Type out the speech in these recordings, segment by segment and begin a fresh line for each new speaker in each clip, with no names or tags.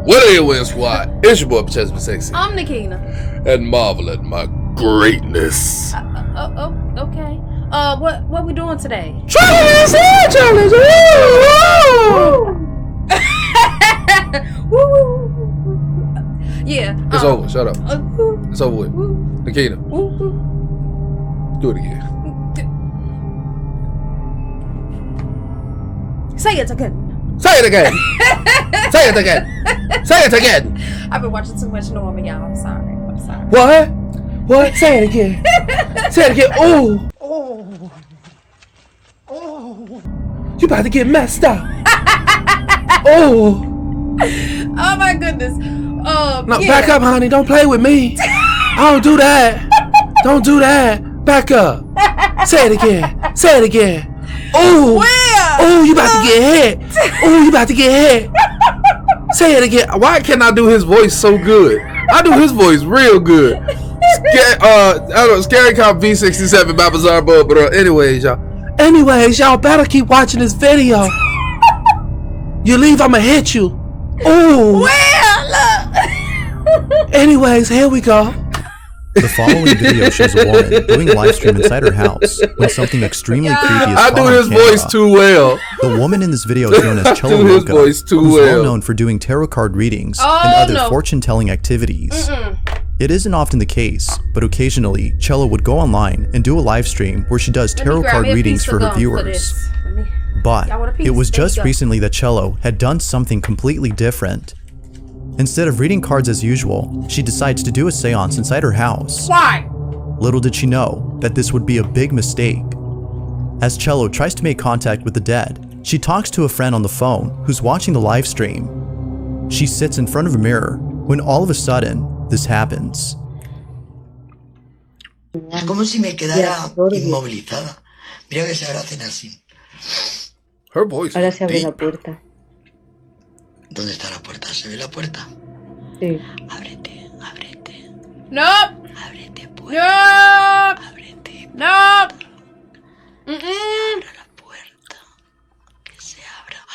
What it is, squad? It's your boy, Chesman Sexy.
I'm Nikina.
And marvel at my greatness.
Okay. What we doing today?
Challenge!
Yeah.
It's over. Shut up. It's over with. Nikina. Do it again.
Say it again.
Say it again. Say it again. Say it again.
I've been watching too much Norman, y'all. I'm sorry.
What? What? Say it again. Say it again. Oh. You about to get messed up. Oh.
Oh my goodness.
No, back up, honey. Don't play with me. I don't do that. Don't do that. Back up. Say it again. Say it again. Oh.
Where?
Oh, you about to get hit. Oh, you about to get hit. Say it again. Why can't I do his voice so good? I do his voice real good. I don't know, Scary Cop V67 by Bizarre Bub, but anyways, y'all better keep watching this video. You leave, I'ma hit you. Oh.
Look.
Anyways, here we go.
The following video shows a woman doing a live stream inside her house when something extremely creepy is
I do his voice too well.
The woman in this video is known as Cello Loca, who's well known for doing tarot card readings and other fortune-telling activities. It isn't often the case, but occasionally, Cello would go online and do a live stream where she does tarot card readings for her viewers. But it was just recently that Cello had done something completely different. Instead of reading cards as usual, she decides to do a seance inside her house.
Why?
Little did she know that this would be a big mistake. As Cello tries to make contact with the dead, she talks to a friend on the phone who's watching the live stream. She sits in front of a mirror when all of a sudden, this happens.
Es como si me quedara inmovilizada. Mira que se ahora hacen así.
Her voice.
Ahora se abre la puerta.
¿Dónde está la puerta? ¿Se ve la puerta?
Sí.
Ábrete, ábrete.
Nope.
Ábrete,
Nope.
Ábrete.
Nope.
Abra la puerta. Que se abra.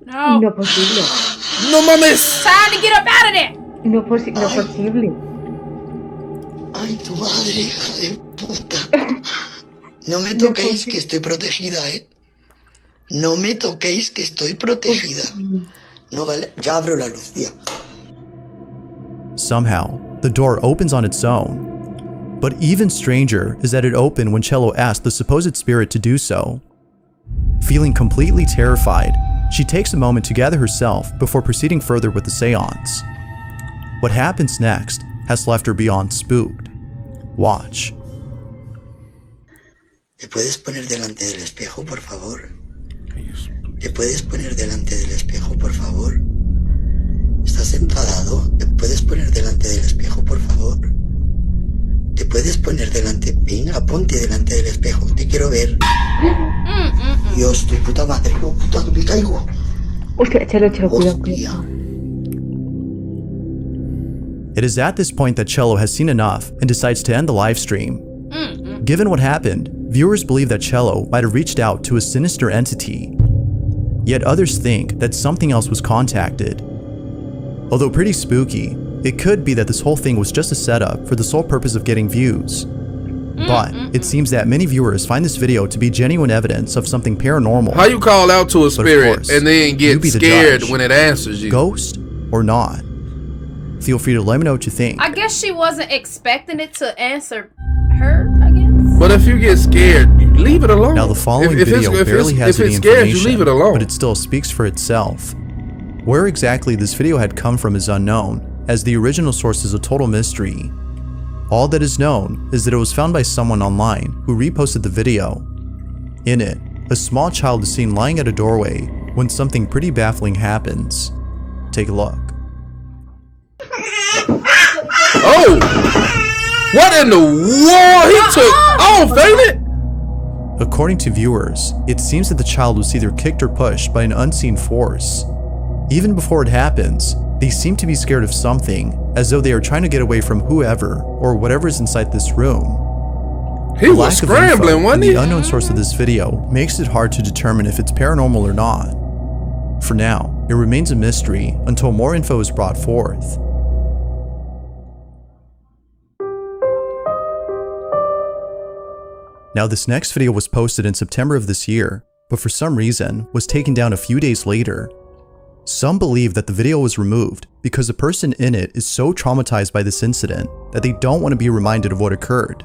No.
No posible.
No mames.
Time to get up out of there.
No posible.
Ay, tu madre, hija de puta. No me toquéis que estoy protegida, ¿eh? No me toquéis que estoy protegida. No vale. Ya abro la luz, ya.
Somehow, the door opens on its own. But even stranger is that it opened when Cello asked the supposed spirit to do so. Feeling completely terrified, she takes a moment to gather herself before proceeding further with the seance. What happens next has left her beyond spooked. Watch.
¿Te puedes poner delante del espejo, por favor? ¿Te puedes poner delante del espejo, por favor? ¿Estás enfadado? ¿Te puedes poner delante del espejo, por favor? ¿Te puedes poner delante? Venga, ponte delante del espejo. Te quiero ver. Dios, tu puta madre. No, puta, me caigo.
Hostia, Cello, cuidado.
Hostia.
It is at this point that Cello has seen enough and decides to end the live stream. Given what happened, viewers believe that Cello might have reached out to a sinister entity. Yet others think that something else was contacted. Although pretty spooky, it could be that this whole thing was just a setup for the sole purpose of getting views. But it seems that many viewers find this video to be genuine evidence of something paranormal.
How you call out to a spirit
course,
and then
you
get
be the
scared
judge.
when it answers you?
Ghost or not? Feel free to let me know what you think.
I guess she wasn't expecting it to answer her, I guess.
But if you get scared, you leave it alone.
Now the following
If
video barely has any
scares
information,
you, leave it alone.
but it still speaks for itself. Where exactly this video had come from is unknown, as the original source is a total mystery. All that is known is that it was found by someone online who reposted the video. In it, a small child is seen lying at a doorway when something pretty baffling happens. Take a look.
Oh! What in the world? He took off, ain't it?
According to viewers, it seems that the child was either kicked or pushed by an unseen force. Even before it happens, they seem to be scared of something, as though they are trying to get away from whoever or whatever is inside this room.
He was scrambling, wasn't he?
The unknown source of this video makes it hard to determine if it's paranormal or not. For now, it remains a mystery until more info is brought forth. Now, this next video was posted in September of this year, but for some reason was taken down a few days later. Some believe that the video was removed because the person in it is so traumatized by this incident that they don't want to be reminded of what occurred.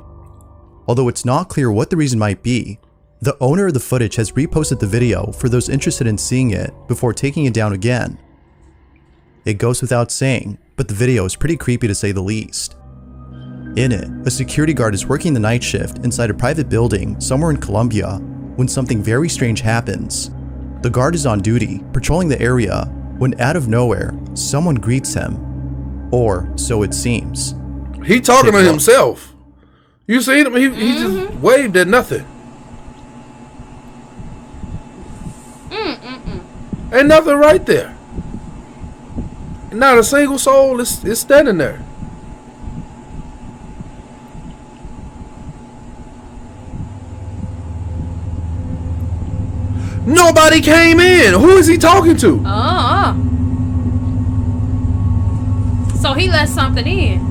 Although it's not clear what the reason might be, the owner of the footage has reposted the video for those interested in seeing it before taking it down again. It goes without saying, but the video is pretty creepy to say the least. In it, a security guard is working the night shift inside a private building somewhere in Colombia when something very strange happens. The guard is on duty, patrolling the area, when out of nowhere, someone greets him. Or so it seems.
He talking to himself. You seen him? He just waved at nothing. Ain't nothing right there. Not a single soul is standing there. Nobody came in. Who is he talking to?
So he let something in.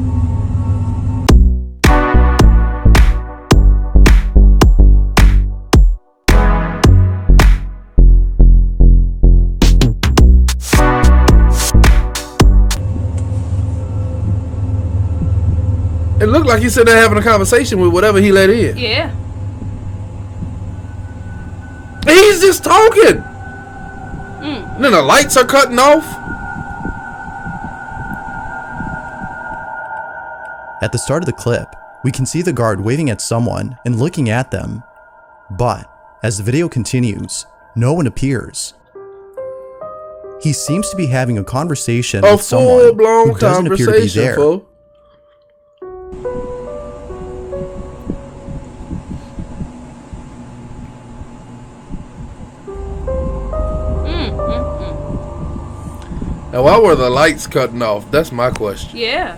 It looked like he's sitting there having a conversation with whatever he let in.
Yeah.
He's just talking. And then the lights are cutting off.
At the start of the clip, we can see the guard waving at someone and looking at them. But as the video continues, no one appears. He seems to be having a conversation with someone who doesn't appear to be there.
Fool. Now, why were the lights cutting off? That's my question.
Yeah.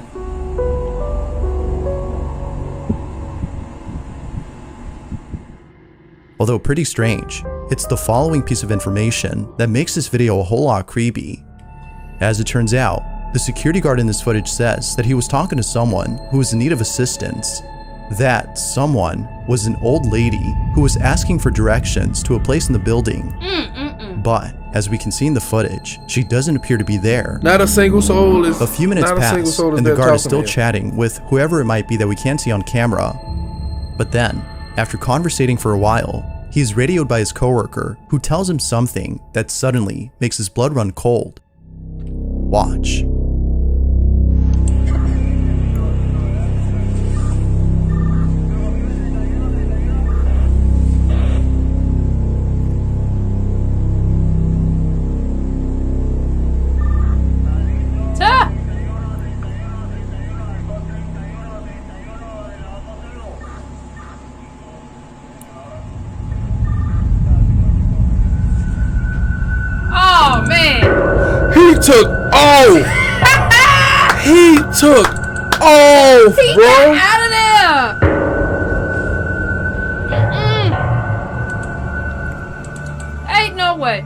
Although pretty strange, it's the following piece of information that makes this video a whole lot creepy. As it turns out, the security guard in this footage says that he was talking to someone who was in need of assistance. That someone was an old lady who was asking for directions to a place in the building. But as we can see in the footage, she doesn't appear to be there.
Not a single soul is.
A few minutes pass, and the guard is still chatting with whoever it might be that we can't see on camera. But then, after conversating for a while, he is radioed by his coworker, who tells him something that suddenly makes his blood run cold. Watch.
Oh man.
He took off. He took off,
He
bro.
got out of there. Ain't no way.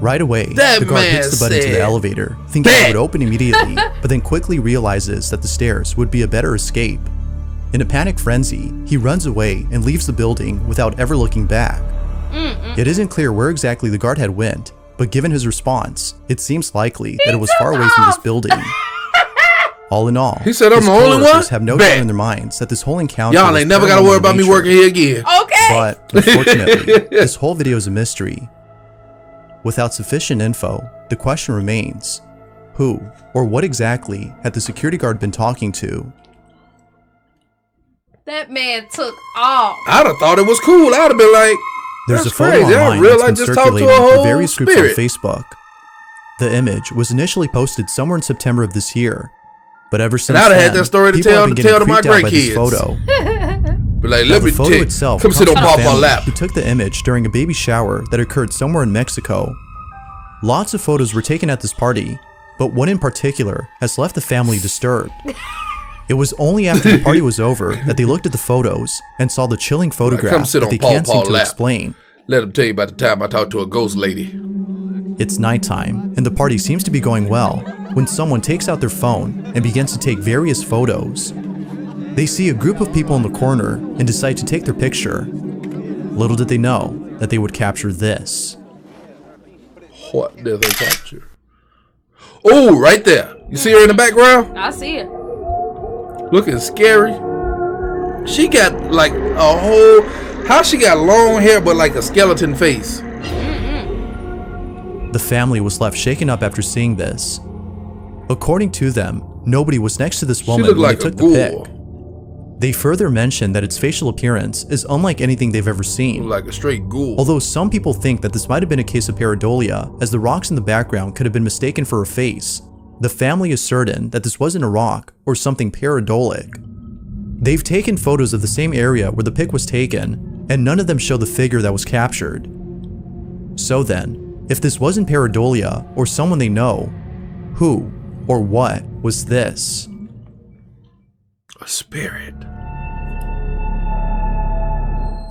Right away,
That
the guard
man
hits the button to
said,
the elevator, thinking it
"Bet."
would open immediately, but then quickly realizes that the stairs would be a better escape. In a panic frenzy, he runs away and leaves the building without ever looking back. It isn't clear where exactly the guard had went, but given his response, it seems likely that it was far away from this building. All in all,
He said, "I'm
his
the only
coworkers
one?"
have no
Bet.
doubt in their minds that this whole encounter
Y'all
was
ain't never gotta worry
paranormal
about me
nature.
working here again.
Okay.
But unfortunately, this whole video is a mystery. Without sufficient info, the question remains, who or what exactly had the security guard been talking to?
That man took off.
I'd have thought it was cool. I'd have been like,
There's
that's
a photo
crazy. I
online
realized I
that's been
just talked to
circulating
a
through
whole
various groups on
spirit.
Facebook. The image was initially posted somewhere in September of this year, but ever since
I'd have
then,
had that story to
people
tell
have been
to
getting
my
freaked out by this
grandkids.
photo.
Be like,
Now,
let
the
me
photo
take,
itself
come
comes
sit on
from a
Papa's
family
lap.
who took the image during a baby shower that occurred somewhere in Mexico. Lots of photos were taken at this party, but one in particular has left the family disturbed. It was only after the party was over that they looked at the photos and saw the chilling photograph
sit
that
on
they
Paw
can't seem
Paw
to
lap.
explain.
Let him tell you about the time I talked to a ghost lady.
It's nighttime, and the party seems to be going well when someone takes out their phone and begins to take various photos. They see a group of people in the corner and decide to take their picture. Little did they know that they would capture this.
What did they capture? Oh, right there. You see her in the background?
I see it.
Looking scary. She got like a whole... How she got long hair but like a skeleton face?
The family was left shaken up after seeing this. According to them, nobody was next to this woman
She looked
when
like
they
a
took the
ghoul.
pic. They further mentioned that its facial appearance is unlike anything they've ever seen.
Like a straight ghoul.
Although some people think that this might have been a case of pareidolia, as the rocks in the background could have been mistaken for a face, the family is certain that this wasn't a rock or something pareidolic. They've taken photos of the same area where the pic was taken, and none of them show the figure that was captured. So then, if this wasn't pareidolia or someone they know, who or what was this?
A spirit.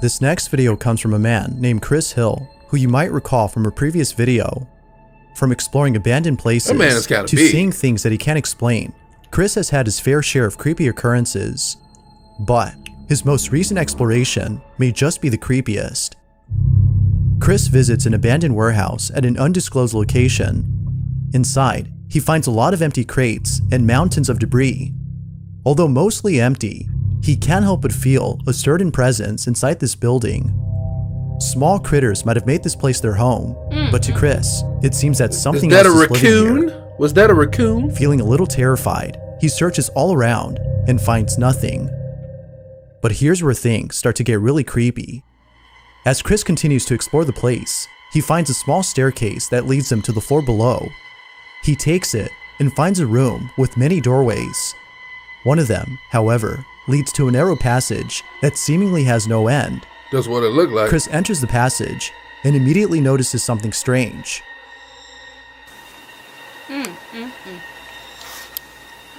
This next video comes from a man named Chris Hill, who you might recall from a previous video. From exploring abandoned places
That man is kinda
to
big.
seeing things that he can't explain, Chris has had his fair share of creepy occurrences. But his most recent exploration may just be the creepiest. Chris visits an abandoned warehouse at an undisclosed location. Inside, he finds a lot of empty crates and mountains of debris. Although mostly empty, he can't help but feel a certain presence inside this building. Small critters might have made this place their home, but to Chris, it seems that
Is
something
that a
else is living
raccoon?
here.
Was that a raccoon?
Feeling a little terrified, he searches all around and finds nothing. But here's where things start to get really creepy. As Chris continues to explore the place, he finds a small staircase that leads him to the floor below. He takes it and finds a room with many doorways. One of them, however, leads to a narrow passage that seemingly has no end.
That's what it looked like.
Chris enters the passage and immediately notices something strange.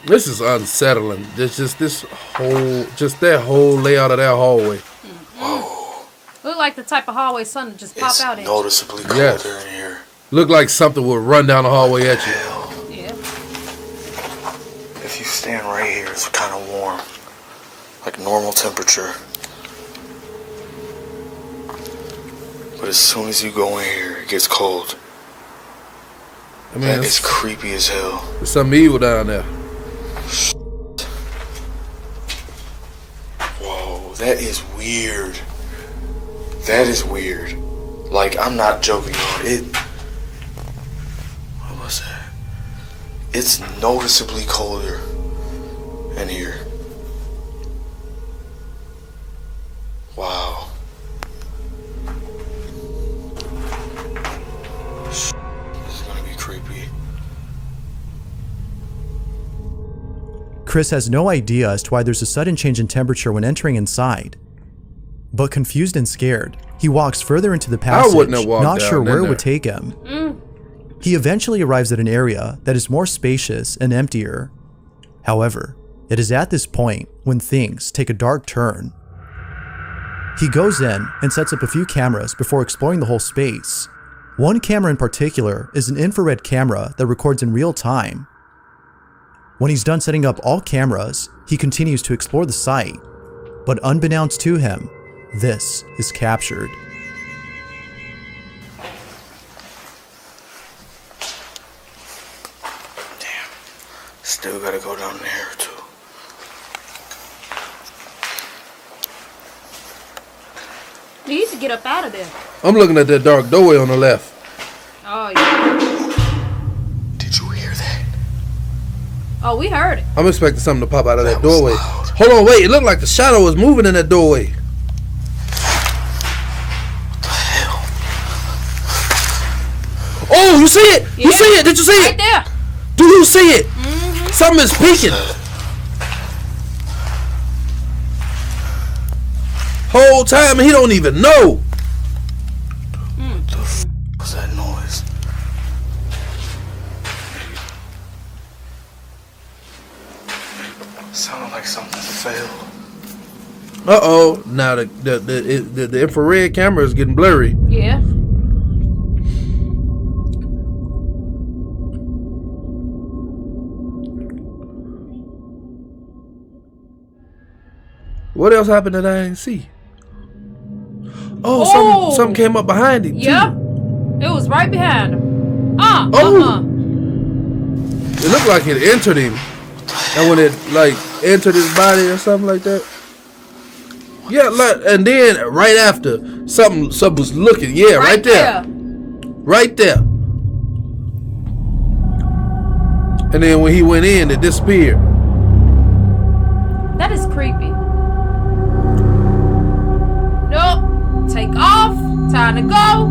This is unsettling. There's just that whole layout of that hallway.
Look like the type of hallway something just pop
It's
out in.
noticeably colder
Yes.
in here.
Look like something would run down the hallway at you.
Yeah.
If you stand right here, it's kind of warm. Like normal temperature. But as soon as you go in here, it gets cold.
I mean,
That is creepy as hell.
there's something evil down there.
Whoa, that is weird. That is weird. Like, I'm not joking on it. What was that? It's noticeably colder in here. Wow. This is gonna be creepy.
Chris has no idea as to why there's a sudden change in temperature when entering inside. But confused and scared, he walks further into the passage,
wouldn't have walked
not
down
sure
in
where it
there.
would take him. He eventually arrives at an area that is more spacious and emptier. However, it is at this point when things take a dark turn. He goes in and sets up a few cameras before exploring the whole space. One camera in particular is an infrared camera that records in real time. When he's done setting up all cameras, he continues to explore the site. But unbeknownst to him, this is captured.
Damn. Still gotta go down there too.
You need to get up out of there.
I'm looking at that dark doorway on the left.
Oh, yeah.
Did you hear that?
Oh, we heard it.
I'm expecting something to pop out of that
That was
doorway.
loud.
Hold on, wait. It looked like the shadow was moving in that doorway.
The hell?
Oh, you see it? You
Yeah.
see it? Did you see
Right
it?
there.
Do you see it? Something is peeking. Whole time and he don't even know.
What the f was that noise? Sounded like something fell.
Uh-oh. Now the infrared camera is getting blurry.
Yeah.
What else happened that I didn't see? Oh, something came up behind him.
Yep. It was right behind him.
It looked like it entered him. And when it like entered his body or something like that. Yeah, and then right after something was looking. Yeah, right there. Right there. And then when he went in, it disappeared.
That is creepy. Nope. Take off. Time to go.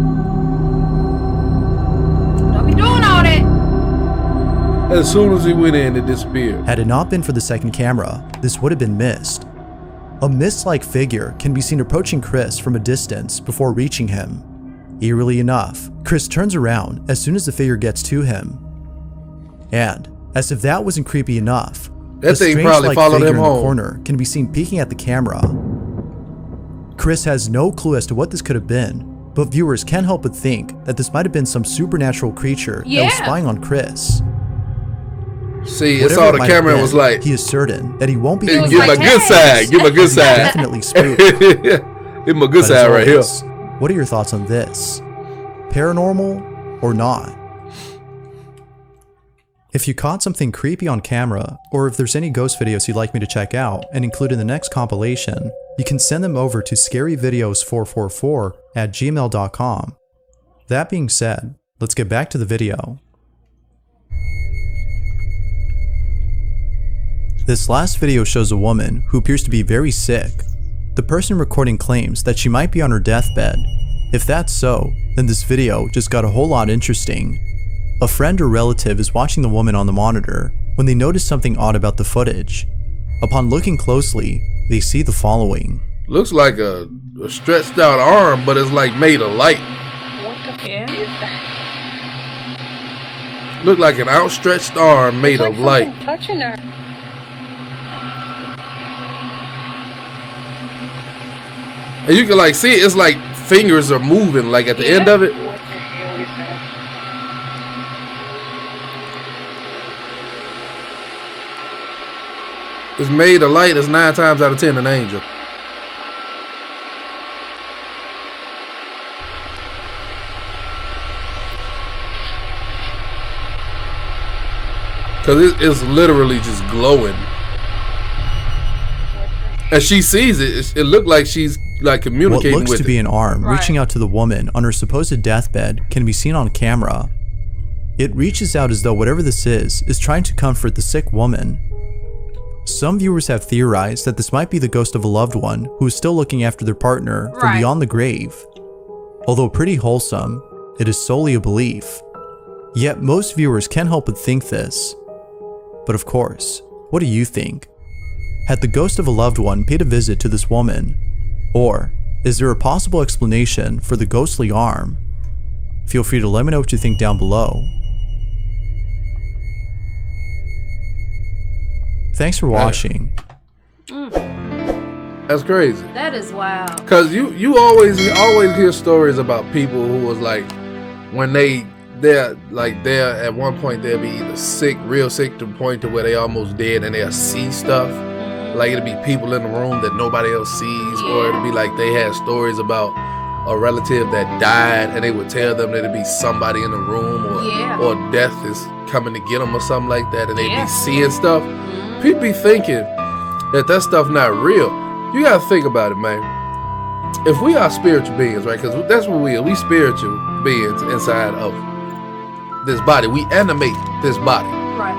Don't be doing all that.
As soon as he went in, it disappeared.
Had it not been for the second camera, this would have been missed. A mist-like figure can be seen approaching Chris from a distance before reaching him. Eerily enough, Chris turns around as soon as the figure gets to him. And, as if that wasn't creepy enough,
that thing probably followed him home.
In the corner can be seen peeking at the camera. Chris has no clue as to what this could have been, but viewers can't help but think that this might have been some supernatural creature that was spying on Chris.
See, it's all the camera was like.
He is certain that he won't be.
Give him a good side. Give him a good side.
Definitely spooked.
Give him a good side right here.
What are your thoughts on this? Paranormal or not? If you caught something creepy on camera, or if there's any ghost videos you'd like me to check out and include in the next compilation, you can send them over to scaryvideos444@gmail.com. That being said, let's get back to the video. This last video shows a woman who appears to be very sick. The person recording claims that she might be on her deathbed. If that's so, then this video just got a whole lot interesting. A friend or relative is watching the woman on the monitor when they notice something odd about the footage. Upon looking closely, they see the following.
Looks like a stretched out arm, but it's like made of light.
What the fuck is that?
Look like an outstretched arm made of light.
Touching her.
And you can like see it, it's like fingers are moving like at the end of it.
What the hell is that?
It's made of light. It's 9 times out of 10 an angel. Cause it's literally just glowing. As she sees it, it looked like she's like communicating with it.
What looks to be an arm reaching out to the woman on her supposed deathbed can be seen on camera. It reaches out as though whatever this is trying to comfort the sick woman. Some viewers have theorized that this might be the ghost of a loved one who is still looking after their partner from beyond the grave. Although pretty wholesome, it is solely a belief. Yet most viewers can't help but think this. But of course, what do you think? Had the ghost of a loved one paid a visit to this woman? Or is there a possible explanation for the ghostly arm? Feel free to let me know what you think down below. Thanks for watching.
That's crazy.
That is wild.
Cause you always hear stories about people who was like, when they're at one point they'll be either sick, real sick to the point to where they almost dead, and they'll see stuff. Like it'll be people in the room that nobody else sees, or it'll be like they had stories about a relative that died, and they would tell them that it'd be somebody in the room, or death is coming to get them or something like that, and they be seeing stuff. People be thinking that stuff not real. You gotta think about it, man. If we are spiritual beings, right? Because that's what we are. We spiritual beings inside of this body. We animate this body.
Right.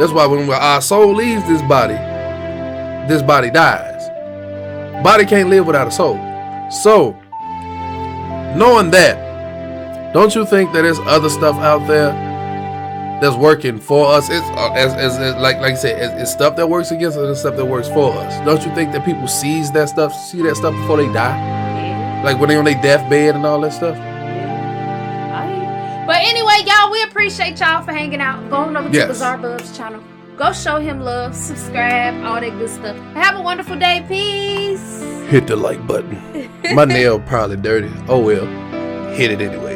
That's why when our soul leaves this body dies. Body can't live without a soul. So, knowing that, don't you think that there's other stuff out there that's working for us? It's like I said, it's stuff that works against us and stuff that works for us. Don't you think that people see that stuff before they die?
Yeah.
Like when they on their deathbed and all that stuff?
But anyway, y'all, we appreciate y'all for hanging out. Go on over to Bizarre Bubs channel. Go show him love, subscribe, all that good stuff. Have a wonderful day. Peace.
Hit the like button. My nail probably dirty. Oh well. Hit it anyway.